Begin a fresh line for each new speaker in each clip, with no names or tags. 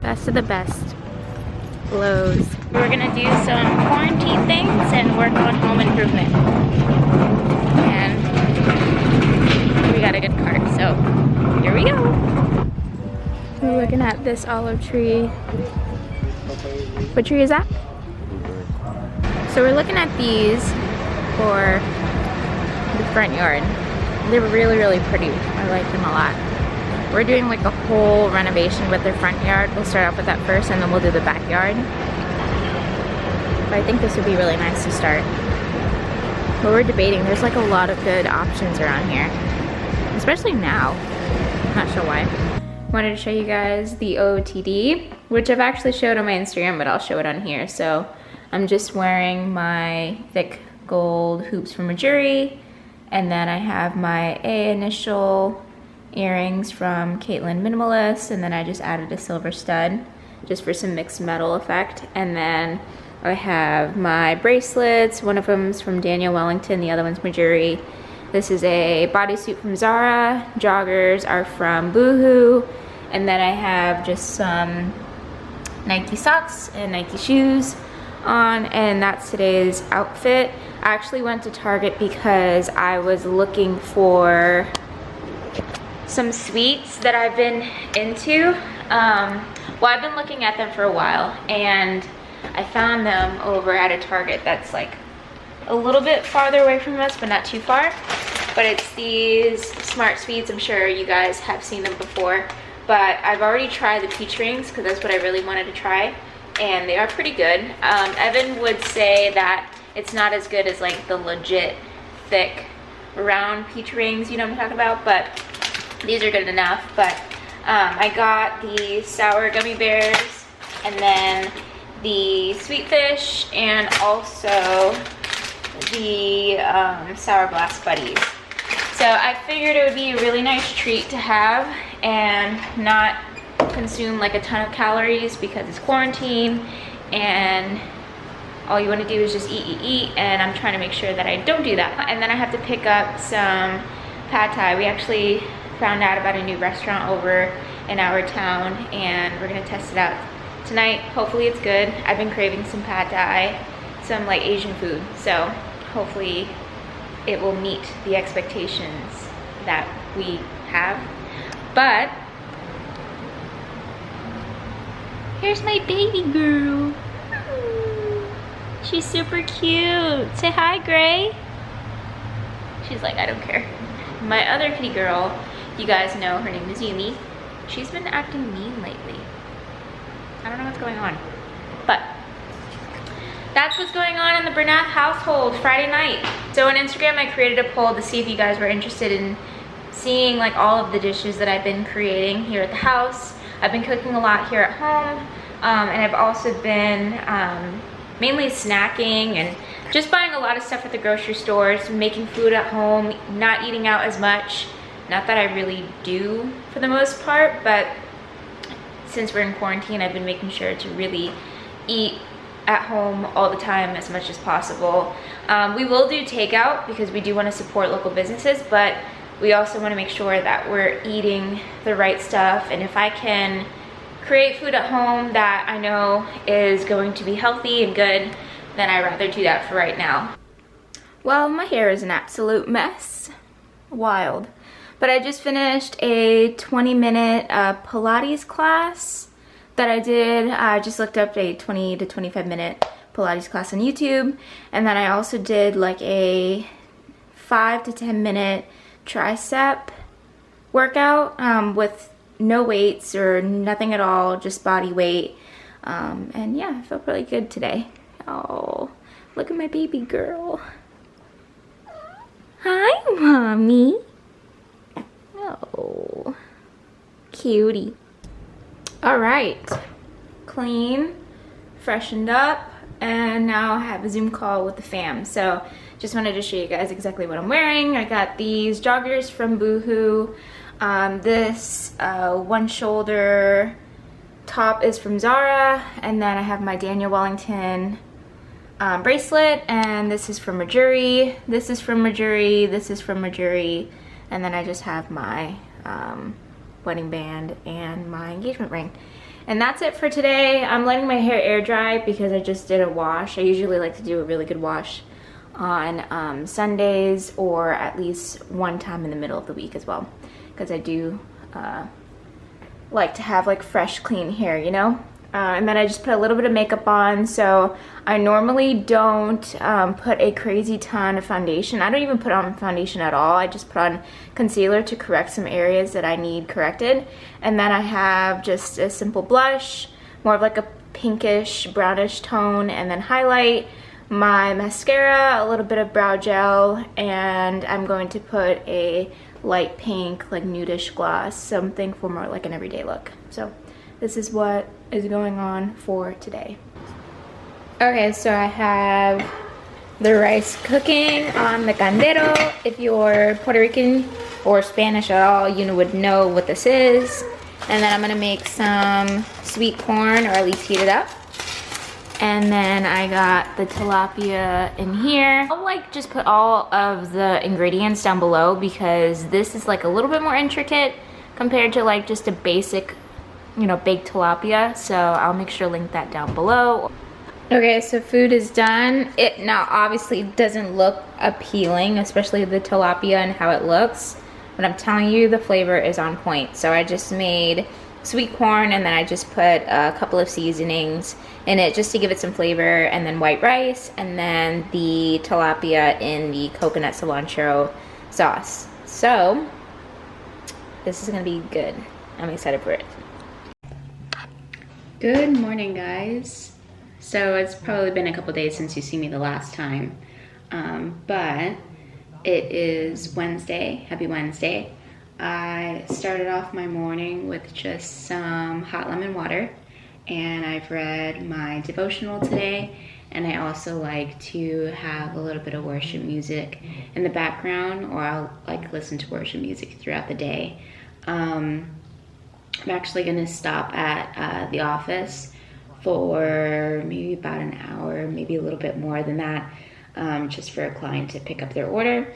Best of the best. Lowe's. We're gonna do some quarantine things and work on home improvement. And we got a good cart, so here we go. We're looking at this olive tree. What tree is that? So we're looking at these for the front yard. They're really, really pretty. I like them a lot. We're doing like a whole renovation with their front yard. We'll start off with that first and then we'll do the backyard. But I think this would be really nice to start. But we're debating. There's like a lot of good options around here. Especially now. I'm not sure why. Wanted to show you guys the OOTD, which I've actually showed on my Instagram, but I'll show it on here. So I'm just wearing my thick gold hoops from Majuri, and then I have my A initial earrings from Caitlin Minimalist, and then I just added a silver stud just for some mixed metal effect. And then I have my bracelets. One of them's from Daniel Wellington, the other one's Majuri. This is a bodysuit from Zara. Joggers are from Boohoo. And then I have just some Nike socks and Nike shoes on, and that's today's outfit. I actually went to Target because I was looking for some sweets that I've been into. Well, I've been looking at them for a while, and I found them over at a Target that's like a little bit farther away from us, but not too far. But it's these Smart Sweets. I'm sure you guys have seen them before, but I've already tried the peach rings because that's what I really wanted to try, and they are pretty good. Evan would say that it's not as good as like the legit thick round peach rings, you know what I'm talking about, but these are good enough. But I got the sour gummy bears, and then the sweet fish, and also the sour blast buddies. So I figured it would be a really nice treat to have and not consume like a ton of calories because it's quarantine and all you want to do is just eat, and I'm trying to make sure that I don't do that. And then I have to pick up some pad thai. We actually found out about a new restaurant over in our town, and we're gonna test it out tonight. Hopefully it's good. I've been craving some pad thai, some like Asian food, so hopefully it will meet the expectations that we have. But here's my baby girl. She's super cute. Say hi, Gray. She's like, I don't care. My other kitty girl, you guys know her name is Yumi. She's been acting mean lately. I don't know what's going on, but that's what's going on in the Bernath household Friday night. So on Instagram, I created a poll to see if you guys were interested in seeing like all of the dishes that I've been creating here at the house. I've been cooking a lot here at home, and I've also been mainly snacking and just buying a lot of stuff at the grocery stores, making food at home, not eating out as much. Not that I really do for the most part, but since we're in quarantine, I've been making sure to really eat at home all the time as much as possible. We will do takeout because we do want to support local businesses, but we also want to make sure that we're eating the right stuff. And if I can create food at home that I know is going to be healthy and good, then I'd rather do that for right now. Well, my hair is an absolute mess. Wild. But I just finished a 20-minute Pilates class that I did. I just looked up a 20 to 25-minute Pilates class on YouTube. And then I also did like a 5 to 10-minute tricep workout with no weights or nothing at all, just body weight. And yeah, I felt really good today. Oh, look at my baby girl. Hi, Mommy. Oh, cutie. All right, clean, freshened up, and now I have a Zoom call with the fam. So just wanted to show you guys exactly what I'm wearing. I got these joggers from Boohoo. This one shoulder top is from Zara, and then I have my Daniel Wellington bracelet, and this is from Majuri, this is from Majuri, this is from Majuri, and then I just have my wedding band and my engagement ring. And that's it for today. I'm letting my hair air dry because I just did a wash. I usually like to do a really good wash on Sundays, or at least one time in the middle of the week as well, because I do like to have like fresh, clean hair, you know? And then I just put a little bit of makeup on. So I normally don't put a crazy ton of foundation. I don't even put on foundation at all. I just put on concealer to correct some areas that I need corrected. And then I have just a simple blush, more of like a pinkish, brownish tone, and then highlight, my mascara, a little bit of brow gel, and I'm going to put a light pink, like nudish gloss, something for more like an everyday look. So this is what is going on for today. Okay, so I have the rice cooking on the caldero. If you're Puerto Rican or Spanish at all, you would know what this is. And then I'm gonna make some sweet corn, or at least heat it up. And then I got the tilapia in here. I'll like just put all of the ingredients down below because this is like a little bit more intricate compared to like just a basic, you know, baked tilapia. So I'll make sure to link that down below. Okay, so food is done. It now obviously doesn't look appealing, especially the tilapia and how it looks, but I'm telling you the flavor is on point. So I just made sweet corn, and then I just put a couple of seasonings in it just to give it some flavor, and then white rice, and then the tilapia in the coconut cilantro sauce. So this is gonna be good. I'm excited for it.
Good morning, guys. So it's probably been a couple days since you see me the last time, but it is Wednesday. Happy Wednesday. I started off my morning with just some hot lemon water, and I've read my devotional today, and I also like to have a little bit of worship music in the background, or I'll like listen to worship music throughout the day. I'm actually gonna stop at the office for maybe about an hour, maybe a little bit more than that, just for a client to pick up their order.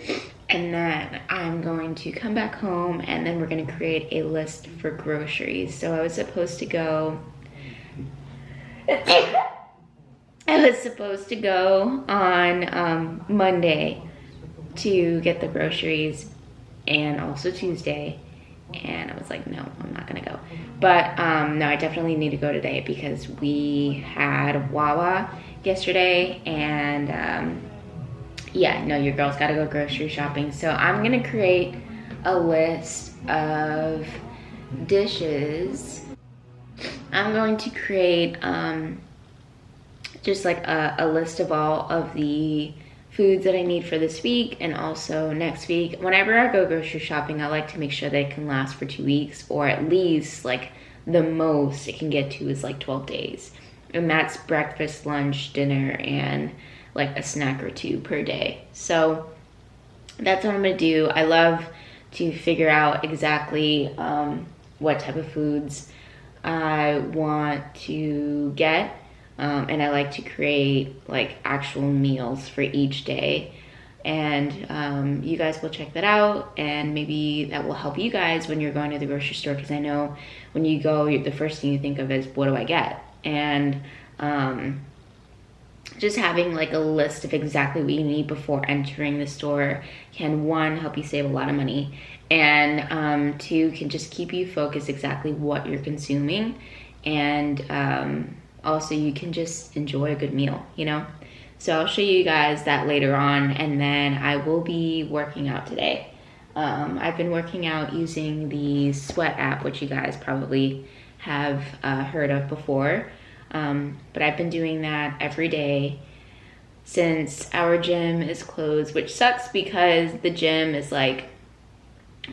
And then I'm going to come back home, and then we're gonna create a list for groceries. So I was supposed to go on Monday to get the groceries, and also Tuesday. And I was like, no, I'm not gonna go. But no, I definitely need to go today because we had Wawa yesterday, and yeah, no, your girl's gotta go grocery shopping. So I'm gonna create a list of dishes. I'm going to create just like a list of all of the foods that I need for this week and also next week. Whenever I go grocery shopping, I like to make sure that it can last for 2 weeks, or at least like the most it can get to is like 12 days. And that's breakfast, lunch, dinner, and like a snack or two per day. So that's what I'm gonna do. I love to figure out exactly what type of foods I want to get. And I like to create like actual meals for each day. And you guys will check that out, and maybe that will help you guys when you're going to the grocery store, because I know when you go, the first thing you think of is, what do I get? And just having like a list of exactly what you need before entering the store can, one, help you save a lot of money, and two, can just keep you focused exactly what you're consuming, and also you can just enjoy a good meal, you know? So I'll show you guys that later on, and then I will be working out today. I've been working out using the Sweat app, which you guys probably have heard of before. But I've been doing that every day since our gym is closed, which sucks because the gym is like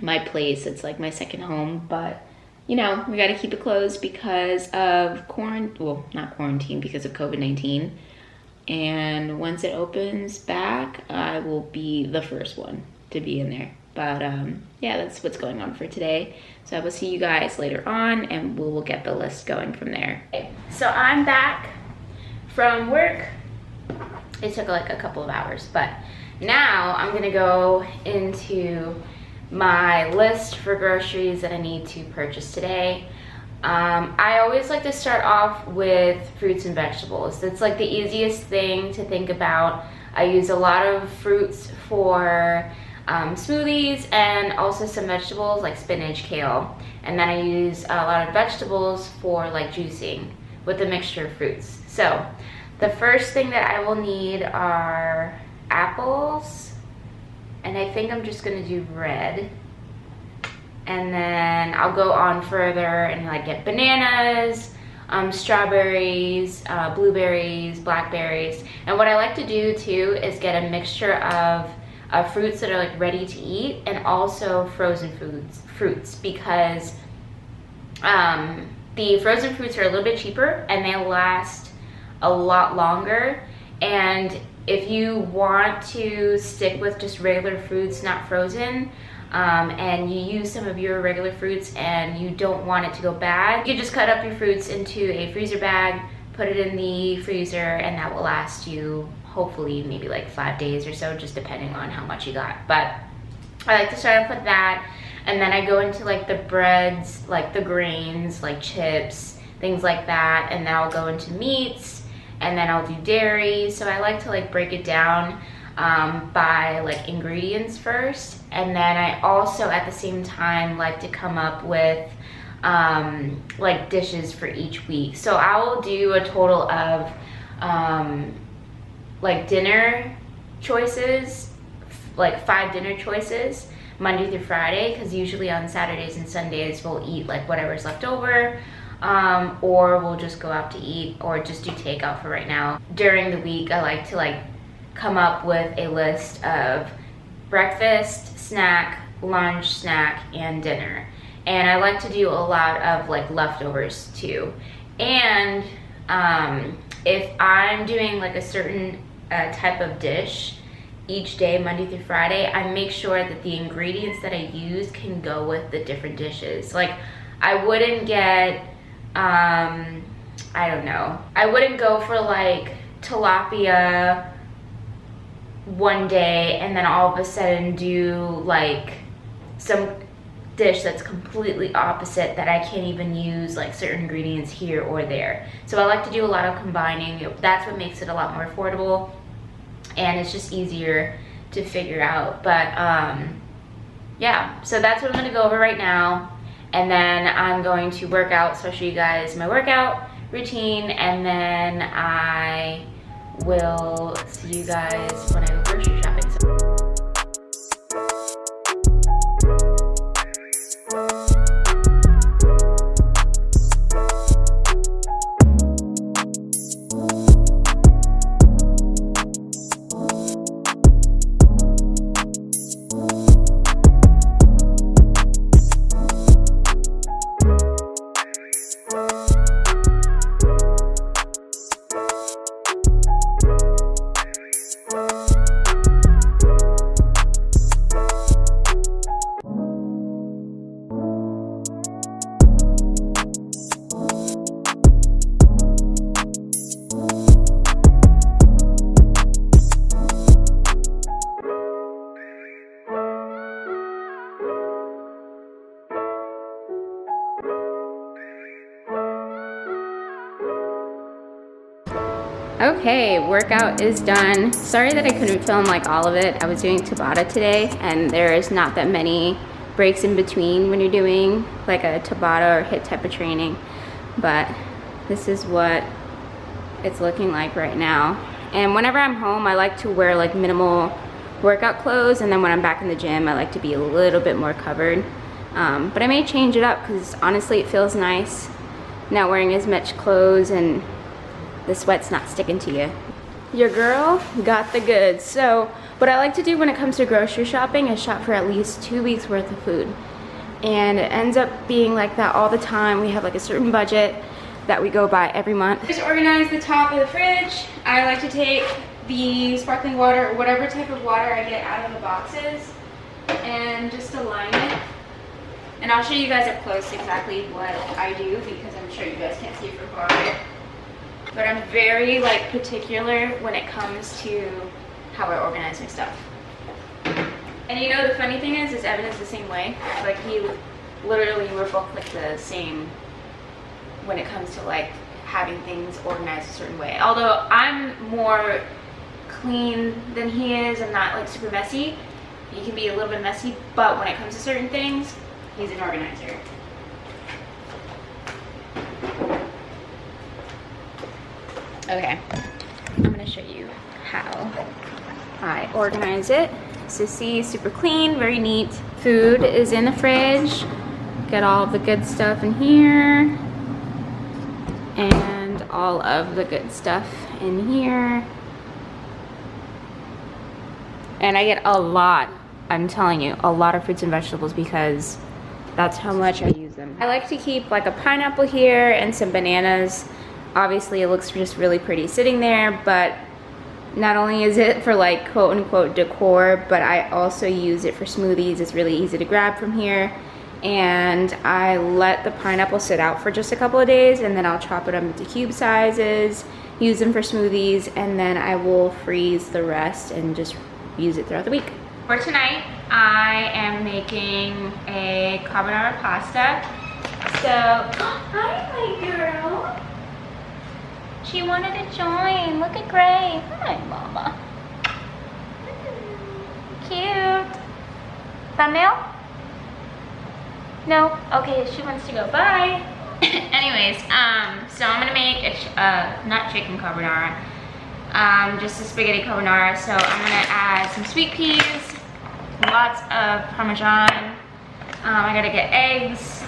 my place. It's like my second home, but you know, we gotta keep it closed because of not quarantine, because of COVID-19. And once it opens back, I will be the first one to be in there. But yeah, that's what's going on for today. So I will see you guys later on, and we'll get the list going from there. Okay, so I'm back from work. It took like a couple of hours, but now I'm gonna go into my list for groceries that I need to purchase today. I always like to start off with fruits and vegetables. It's like the easiest thing to think about. I use a lot of fruits for smoothies and also some vegetables like spinach, kale. And then I use a lot of vegetables for like juicing with a mixture of fruits. So the first thing that I will need are apples. And I think I'm just gonna do red. And then I'll go on further and like get bananas, strawberries, blueberries, blackberries. And what I like to do too is get a mixture of fruits that are like ready to eat and also frozen fruits because the frozen fruits are a little bit cheaper and they last a lot longer. And if you want to stick with just regular fruits, not frozen, and you use some of your regular fruits and you don't want it to go bad, you just cut up your fruits into a freezer bag, put it in the freezer, and that will last you hopefully maybe like 5 days or so, just depending on how much you got. But I like to start off with that, and then I go into like the breads, like the grains, like chips, things like that, and then I'll go into meats, and then I'll do dairy. So I like to like break it down by like ingredients first, and then I also at the same time like to come up with like dishes for each week. So I will do a total of like dinner choices, like 5 dinner choices Monday through Friday, because usually on Saturdays and Sundays we'll eat like whatever's left over, or we'll just go out to eat or just do takeout for right now. During the week I like to like come up with a list of breakfast, snack, lunch, snack, and dinner. And I like to do a lot of like leftovers too. And if I'm doing like a certain type of dish each day, Monday through Friday, I make sure that the ingredients that I use can go with the different dishes. Like I wouldn't get, I don't know, I wouldn't go for like tilapia one day and then all of a sudden do like some dish that's completely opposite that I can't even use like certain ingredients here or there. So I like to do a lot of combining. That's what makes it a lot more affordable and it's just easier to figure out. But yeah, so that's what I'm going to go over right now, and then I'm going to work out. So I'll show you guys my workout routine, and then I will see you guys when I go grocery shopping. Okay, workout is done. Sorry that I couldn't film like all of it. I was doing Tabata today and there is not that many breaks in between when you're doing like a Tabata or HIIT type of training. But this is what it's looking like right now. And whenever I'm home, I like to wear like minimal workout clothes, and then when I'm back in the gym, I like to be a little bit more covered. But I may change it up because honestly it feels nice not wearing as much clothes and the sweat's not sticking to you. Your girl got the goods. So what I like to do when it comes to grocery shopping is shop for at least 2 weeks worth of food. And it ends up being like that all the time. We have like a certain budget that we go by every month. Just organize the top of the fridge. I like to take the sparkling water or whatever type of water I get out of the boxes and just align it. And I'll show you guys up close exactly what I do because I'm sure you guys can't see it from far away. But I'm very like particular when it comes to how I organize my stuff. And you know the funny thing is Evan is the same way. Like he literally, we're both like the same when it comes to like having things organized a certain way. Although I'm more clean than he is, I'm not like super messy. He can be a little bit messy, but when it comes to certain things, he's an organizer. Okay, I'm gonna show you how I organize it. So see, super clean, very neat. Food is in the fridge. Get all of the good stuff in here. And all of the good stuff in here. And I get a lot, I'm telling you, a lot of fruits and vegetables because that's how much I use them. I like to keep like a pineapple here and some bananas. Obviously it looks just really pretty sitting there, but not only is it for like quote unquote decor, but I also use it for smoothies. It's really easy to grab from here. And I let the pineapple sit out for just a couple of days, and then I'll chop it up into cube sizes, use them for smoothies, and then I will freeze the rest and just use it throughout the week. For tonight, I am making a carbonara pasta. So, hi my girl. She wanted to join. Look at Gray. Hi, mama. Cute. Thumbnail? No? Okay, she wants to go. Bye. Anyways, so I'm gonna make a not chicken carbonara, just a spaghetti carbonara. So I'm gonna add some sweet peas, lots of Parmesan. I gotta get eggs,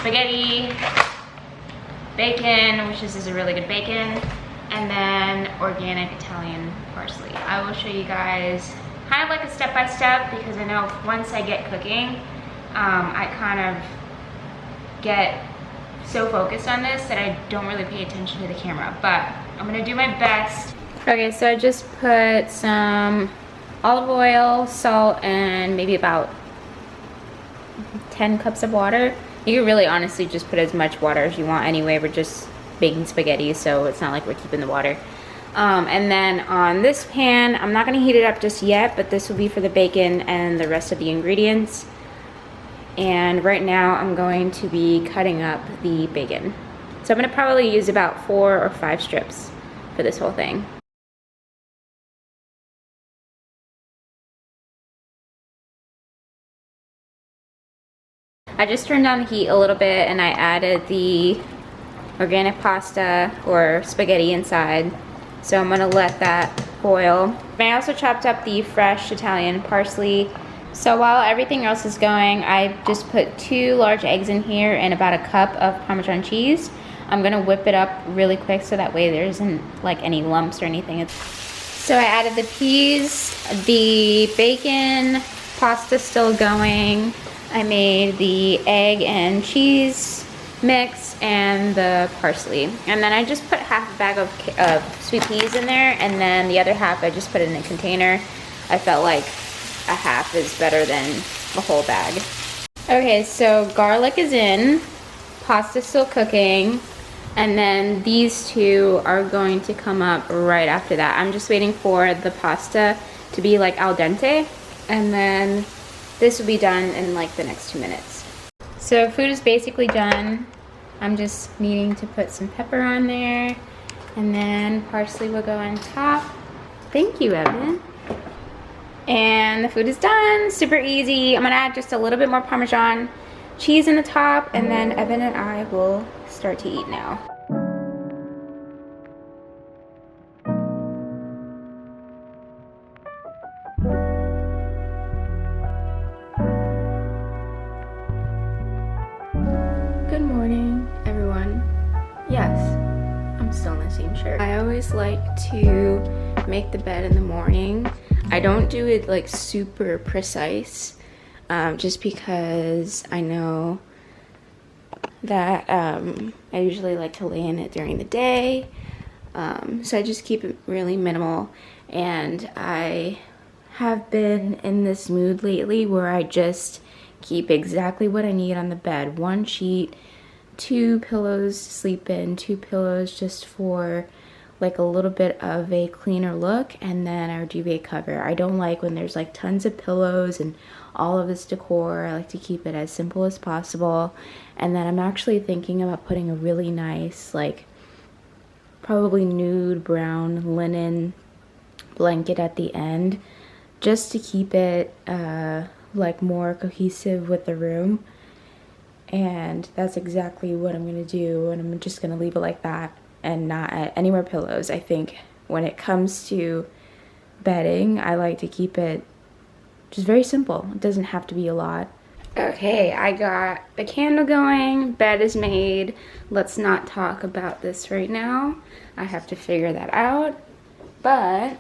spaghetti, bacon, which this is a really good bacon, and then organic Italian parsley. I will show you guys kind of like a step-by-step because I know once I get cooking, I kind of get so focused on this that I don't really pay attention to the camera, but I'm gonna do my best. Okay, so I just put some olive oil, salt, and maybe about 10 cups of water. You can really honestly just put as much water as you want anyway. We're just baking spaghetti, so it's not like we're keeping the water. And then on this pan, I'm not gonna heat it up just yet, but this will be for the bacon and the rest of the ingredients. And right now I'm going to be cutting up the bacon. So I'm gonna probably use about 4 or 5 strips for this whole thing. I just turned down the heat a little bit and I added the organic pasta or spaghetti inside. So I'm gonna let that boil. I also chopped up the fresh Italian parsley. So while everything else is going, I just put 2 large eggs in here and about a cup of Parmesan cheese. I'm gonna whip it up really quick so that way there isn't like any lumps or anything. So I added the peas, the bacon, pasta still going. I made the egg and cheese mix and the parsley. And then I just put half a bag of sweet peas in there, and then the other half I just put in a container. I felt like a half is better than a whole bag. Okay, so garlic is in, pasta's still cooking, and then these two are going to come up right after that. I'm just waiting for the pasta to be like al dente, and then this will be done in like the next 2 minutes. So food is basically done. I'm just needing to put some pepper on there, and then parsley will go on top. Thank you, Evan. And the food is done, super easy. I'm gonna add just a little bit more Parmesan cheese in the top, and then Evan and I will start to eat now. Good morning, everyone. Yes, I'm still in the same shirt. I always like to make the bed in the morning. I don't do it like super precise, just because I know that I usually like to lay in it during the day. So I just keep it really minimal, and I have been in this mood lately where I just keep exactly what I need on the bed. 1 sheet, 2 pillows to sleep in, 2 pillows just for like a little bit of a cleaner look, and then our duvet cover. I don't like when there's like tons of pillows and all of this decor. I like to keep it as simple as possible. And then I'm actually thinking about putting a really nice, like probably nude brown linen blanket at the end, just to keep it like more cohesive with the room. And that's exactly what I'm gonna do, and I'm just gonna leave it like that and not add any more pillows. I think when it comes to bedding, I like to keep it just very simple. It doesn't have to be a lot. Okay, I got the candle going, bed is made. Let's not talk about this right now. I have to figure that out. But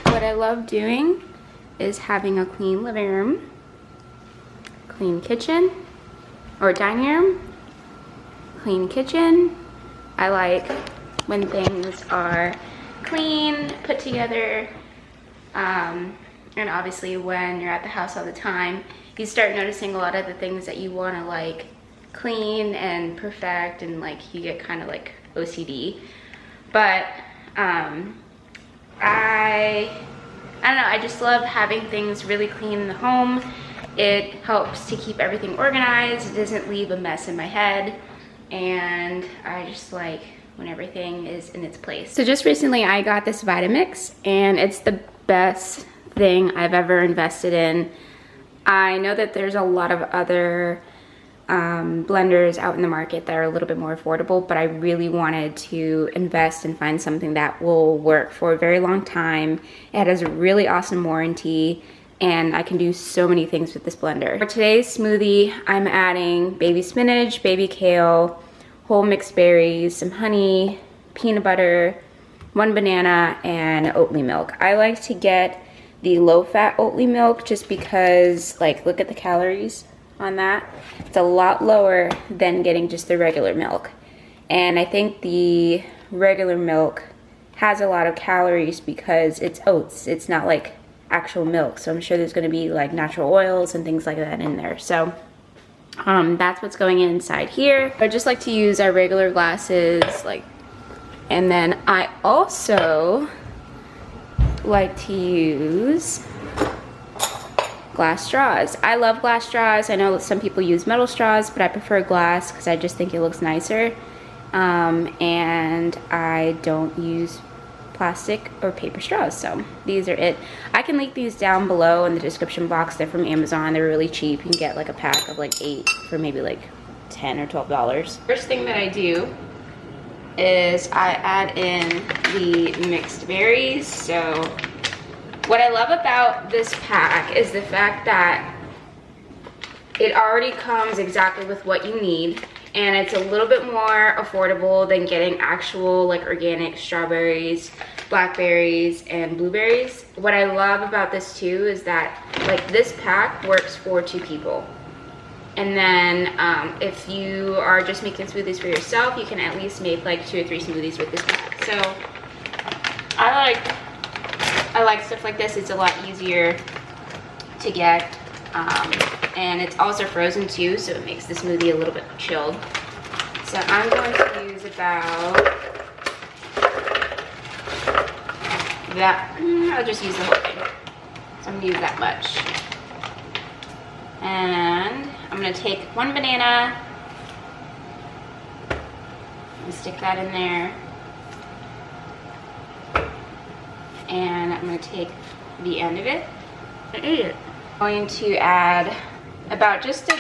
what I love doing is having a clean living room, clean kitchen, or dining room, clean kitchen. I like when things are clean, put together, and obviously when you're at the house all the time, you start noticing a lot of the things that you want to like clean and perfect, and like you get kind of like OCD. But I don't know, I just love having things really clean in the home. It helps to keep everything organized. It doesn't leave a mess in my head. And I just like when everything is in its place. So just recently I got this Vitamix, and it's the best thing I've ever invested in. I know that there's a lot of other blenders out in the market that are a little bit more affordable, but I really wanted to invest and find something that will work for a very long time. It has a really awesome warranty, and I can do so many things with this blender. For today's smoothie, I'm adding baby spinach, baby kale, whole mixed berries, some honey, peanut butter, 1 banana, and Oatly milk. I like to get the low-fat Oatly milk just because, like, look at the calories on that. It's a lot lower than getting just the regular milk. And I think the regular milk has a lot of calories because it's oats. It's not like actual milk, so I'm sure there's going to be like natural oils and things like that in there. So that's what's going inside here. I just like to use our regular glasses, like, and then I also like to use glass straws. I love glass straws. I know that some people use metal straws, but I prefer glass because I just think it looks nicer. And I don't use plastic or paper straws, so these are it. I can link these down below in the description box. They're from Amazon. They're really cheap. You can get like a pack of like 8 for maybe like $10 or $12. First thing that I do is I add in the mixed berries. So what I love about this pack is the fact that it already comes exactly with what you need, and it's a little bit more affordable than getting actual like organic strawberries, blackberries, and blueberries. What I love about this too is that like this pack works for 2 people. And then if you are just making smoothies for yourself, you can at least make like 2 or 3 smoothies with this pack. So I like stuff like this. It's a lot easier to get. And it's also frozen too, so it makes the smoothie a little bit chilled. So I'm going to use about that. I'll just use the whole thing. So I'm gonna use that much. And I'm gonna take 1 banana and stick that in there. And I'm gonna take the end of it and eat it. I'm going to add about just a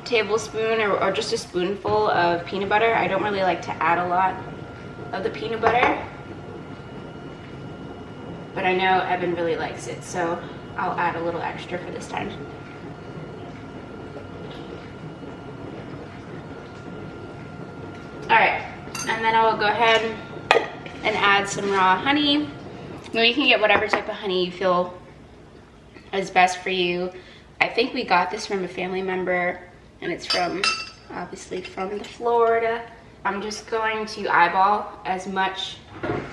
tablespoon or just a spoonful of peanut butter. I don't really like to add a lot of the peanut butter, but I know Evan really likes it, so I'll add a little extra for this time. Alright, and then I will go ahead and add some raw honey. Now you can get whatever type of honey you feel is best for you. I think we got this from a family member, and it's from, obviously from the Florida. I'm just going to eyeball as much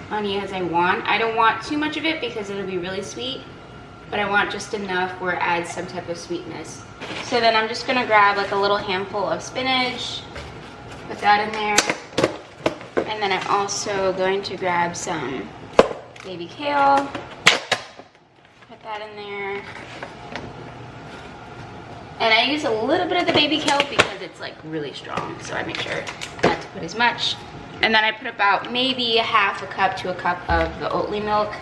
honey as I want. I don't want too much of it because it'll be really sweet, but I want just enough where it adds some type of sweetness. So then I'm just gonna grab like a little handful of spinach, put that in there,
And then I'm also going to grab some baby kale. Put that in there. And I use a little bit of the baby kale because it's like really strong. So I make sure not to put as much. And then I put about maybe a half a cup to a cup of the Oatly milk.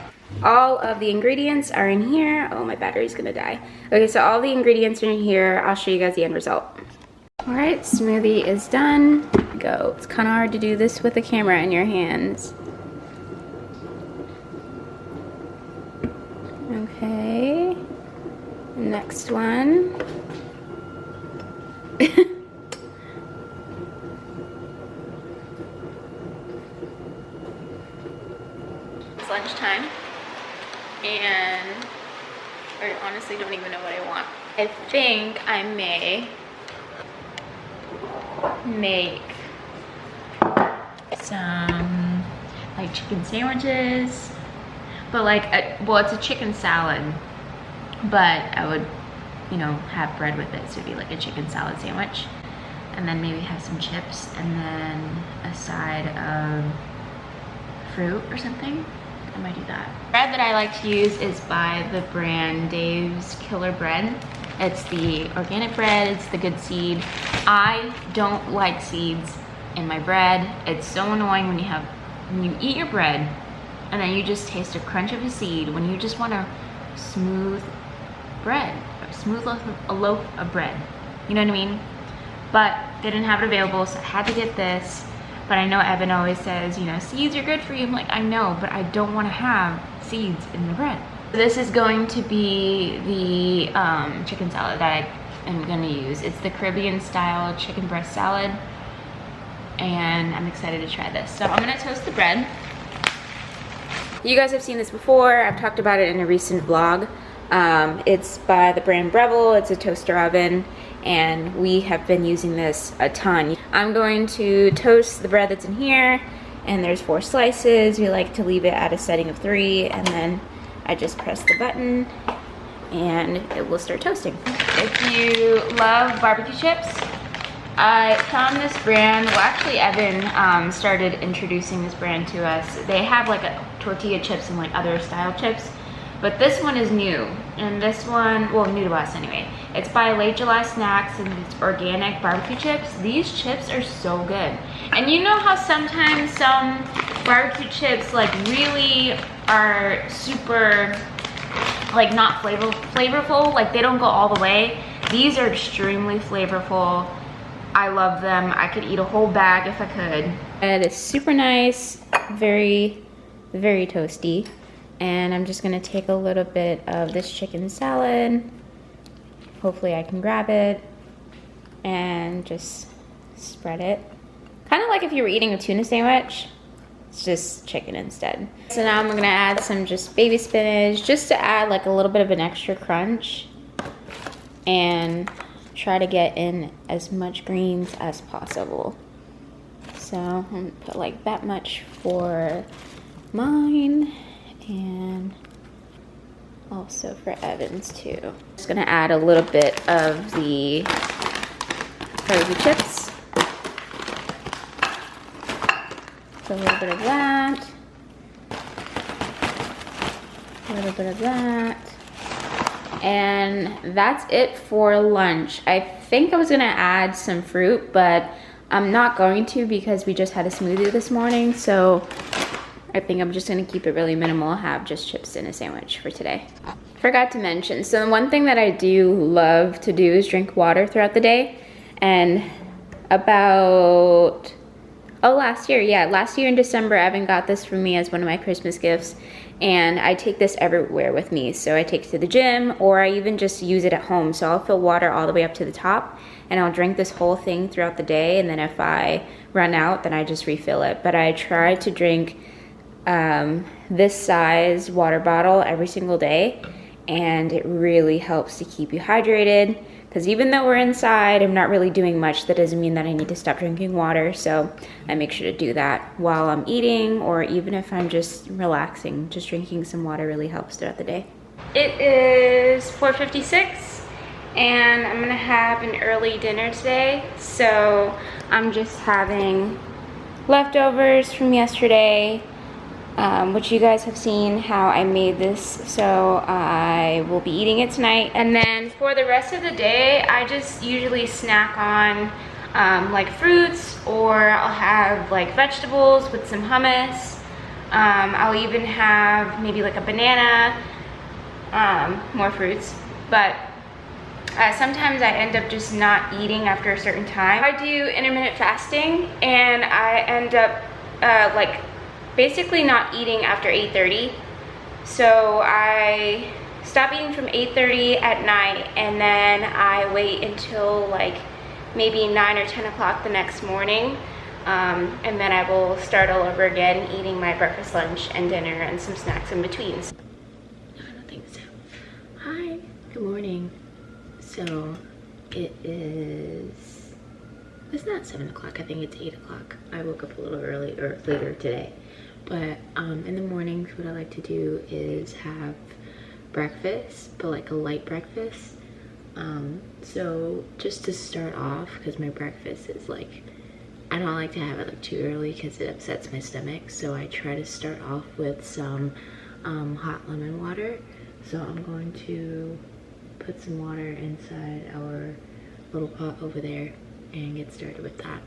All of the ingredients are in here. Oh, my battery's gonna die. Okay, so all the ingredients are in here. I'll show you guys the end result. All right, smoothie is done. Go. It's kind of hard to do this with the camera in your hands. Okay. Next one. It's lunchtime, and I honestly don't even know what I want. I think I may make some like chicken sandwiches, but like well, it's a chicken salad, but I would, you know, have bread with it, so it'd be like a chicken salad sandwich, and then maybe have some chips and then a side of fruit or something. I might do that. Bread that I like to use is by the brand Dave's Killer Bread. It's the organic bread, it's the good seed. I don't like seeds in my bread. It's so annoying when you eat your bread and then you just taste a crunch of a seed when you just want a smooth bread, or smooth a loaf of bread. You know what I mean? But they didn't have it available, so I had to get this. But I know Evan always says, you know, seeds are good for you. I'm like, I know, but I don't want to have seeds in the bread. This is going to be the chicken salad that I am going to use. It's the Caribbean style chicken breast salad, and I'm excited to try this. So I'm going to toast the bread. You guys have seen this before. I've talked about it in a recent vlog. It's by the brand Breville. It's a toaster oven, and we have been using this a ton. I'm going to toast the bread that's in here, and there's 4 slices. We like to leave it at a setting of 3, and then I just press the button and it will start toasting. If you love barbecue chips, I found this brand. Well, actually Evan started introducing this brand to us. They have like a tortilla chips and like other style chips, but this one is new. And this one, well, new to us anyway. It's by Late July Snacks, and it's organic barbecue chips. These chips are so good. And you know how sometimes some barbecue chips like really are super, like not flavorful, like they don't go all the way. These are extremely flavorful. I love them. I could eat a whole bag if I could. It is super nice, very, very toasty. And I'm just gonna take a little bit of this chicken salad. Hopefully I can grab it and just spread it. Kind of like if you were eating a tuna sandwich, it's just chicken instead. So now I'm gonna add some just baby spinach, just to add like a little bit of an extra crunch, and try to get in as much greens as possible. So I'm gonna put like that much for mine, and also for Evan's too. Just gonna add a little bit of the barbecue chips. So a little bit of that. A little bit of that. And that's it for lunch. I think I was gonna add some fruit, but I'm not going to because we just had a smoothie this morning. So I think I'm just gonna keep it really minimal, have just chips in a sandwich for today. Forgot to mention, so one thing that I do love to do is drink water throughout the day. And about, last year in December, Evan got this for me as one of my Christmas gifts. And I take this everywhere with me. So I take it to the gym, or I even just use it at home. So I'll fill water all the way up to the top, and I'll drink this whole thing throughout the day. And then if I run out, then I just refill it. But I try to drink this size water bottle every single day, and it really helps to keep you hydrated. Because even though we're inside, I'm not really doing much. That doesn't mean that I need to stop drinking water. So I make sure to do that while I'm eating, or even if I'm just relaxing. Just drinking some water really helps throughout the day. It is 4:56, and I'm gonna have an early dinner today. So I'm just having leftovers from yesterday, which you guys have seen how I made this, so I will be eating it tonight. And then for the rest of the day, I just usually snack on like fruits, or I'll have like vegetables with some hummus. I'll even have maybe like a banana, more fruits, but sometimes I end up just not eating after a certain time. I do intermittent fasting, and I end up like basically not eating after 8:30. So I stop eating from 8:30 at night, and then I wait until like maybe 9 or 10 o'clock the next morning, and then I will start all over again, eating my breakfast, lunch, and dinner, and some snacks in between. No, I don't think so. Hi, good morning. So it's not 7 o'clock, I think it's 8 o'clock. I woke up a little early or later today. But in the mornings, what I like to do is have breakfast, but like a light breakfast. So just to start off, because my breakfast is like, I don't like to have it like too early because it upsets my stomach. So I try to start off with some hot lemon water. So I'm going to put some water inside our little pot over there and get started with that.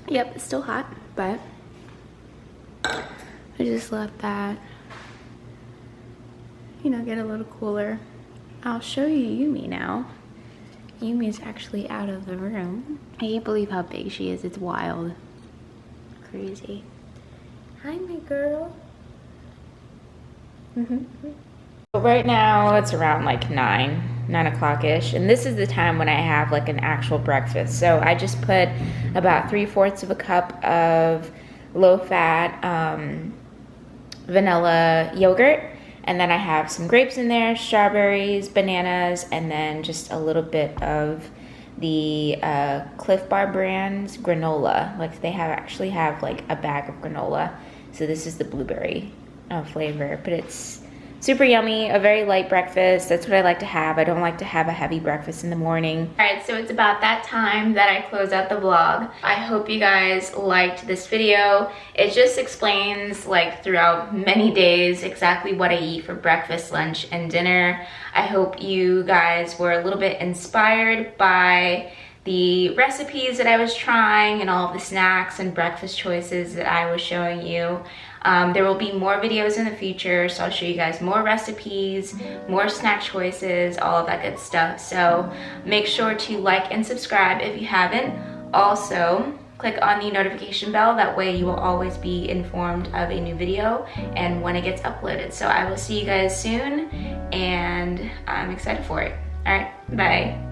Yep, it's still hot, but I just let that, you know, get a little cooler. I'll show you Yumi now. Yumi's actually out of the room. I can't believe how big she is. It's wild. Crazy. Hi, my girl. Right now it's around like 9 o'clock-ish, and this is the time when I have like an actual breakfast. So I just put about 3/4 of a cup of low-fat vanilla yogurt, and then I have some grapes in there, strawberries, bananas, and then just a little bit of the Cliff Bar brand's granola. Like they actually have like a bag of granola. So this is the blueberry flavor, but it's super yummy, a very light breakfast. That's what I like to have. I don't like to have a heavy breakfast in the morning. All right, so it's about that time that I close out the vlog. I hope you guys liked this video. It just explains like throughout many days exactly what I eat for breakfast, lunch, and dinner. I hope you guys were a little bit inspired by the recipes that I was trying and all of the snacks and breakfast choices that I was showing you. There will be more videos in the future, so I'll show you guys more recipes, more snack choices, all of that good stuff. So make sure to like and subscribe if you haven't. Also, click on the notification bell. That way you will always be informed of a new video and when it gets uploaded. So I will see you guys soon, and I'm excited for it. All right, bye.